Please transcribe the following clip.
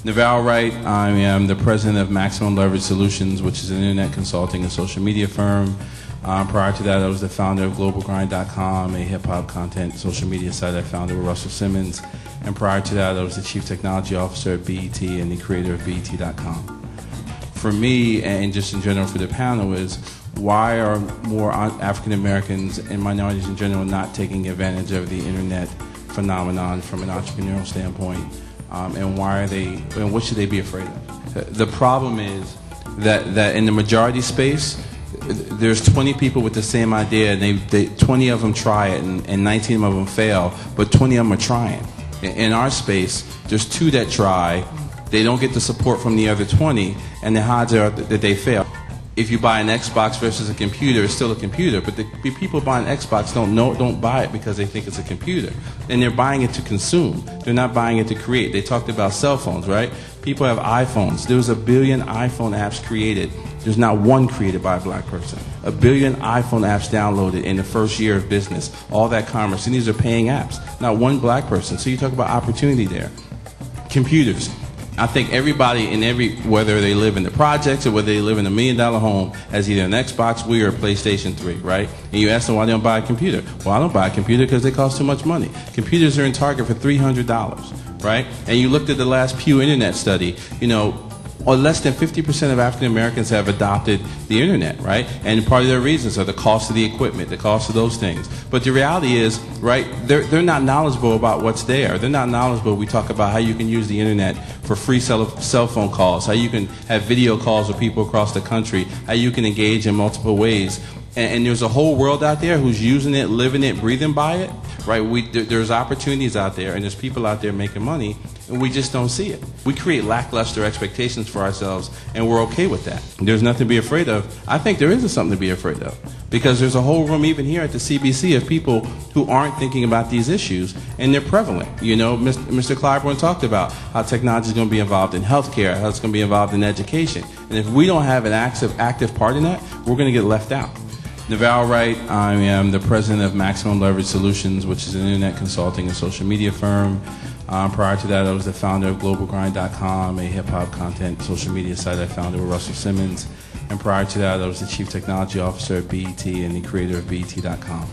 Navarrow Wright. I am the president of Maximum Leverage Solutions, which is an internet consulting and social media firm. Prior to that, I was the founder of GlobalGrind.com, a hip-hop content social media site I founded with Russell Simmons. And prior to that, I was the chief technology officer at BET and the creator of BET.com. For me, and just in general for the panel, is why are more African Americans and minorities in general not taking advantage of the internet phenomenon from an entrepreneurial standpoint? And why are they? And what should they be afraid of? The problem is that in the majority space, there's 20 people with the same idea, and 20 of them try it, and 19 of them fail, but 20 of them are trying. In our space, there's 2 that try, they don't get the support from the other 20, and the odds are that they fail. If you buy an Xbox versus a computer, it's still a computer, but the people buying Xbox don't buy it because they think it's a computer. And they're buying it to consume. They're not buying it to create. They talked about cell phones, right? People have iPhones. There was 1 billion iPhone apps created. There's not one created by a black person. 1 billion iPhone apps downloaded in the first year of business. All that commerce. And these are paying apps. Not one black person. So you talk about opportunity there. Computers. I think everybody whether they live in the projects or whether they live in $1 million home, has either an Xbox, Wii, or a PlayStation 3, right? And you ask them why they don't buy a computer. Well, I don't buy a computer because they cost too much money. Computers are in Target for $300, right? And you looked at the last Pew Internet study, or less than 50% of African Americans have adopted the internet, right? And part of their reasons are the cost of the equipment, the cost of those things. But the reality is, right, they're not knowledgeable about what's there. They're not knowledgeable. We talk about how you can use the internet for free cell phone calls, how you can have video calls with people across the country, how you can engage in multiple ways. And there's a whole world out there who's using it, living it, breathing by it, right? There's opportunities out there, and there's people out there making money, and we just don't see it. We create lackluster expectations for ourselves, and we're okay with that. There's nothing to be afraid of. I think there is something to be afraid of, because there's a whole room even here at the CBC of people who aren't thinking about these issues, and they're prevalent. Mr. Clyburn talked about how technology is going to be involved in healthcare, how it's going to be involved in education. And if we don't have an active part in that, we're going to get left out. Navarrow Wright. I am the president of Maximum Leverage Solutions, which is an internet consulting and social media firm. Prior to that, I was the founder of GlobalGrind.com, a hip-hop content social media site I founded with Russell Simmons. And prior to that, I was the chief technology officer at BET and the creator of BET.com.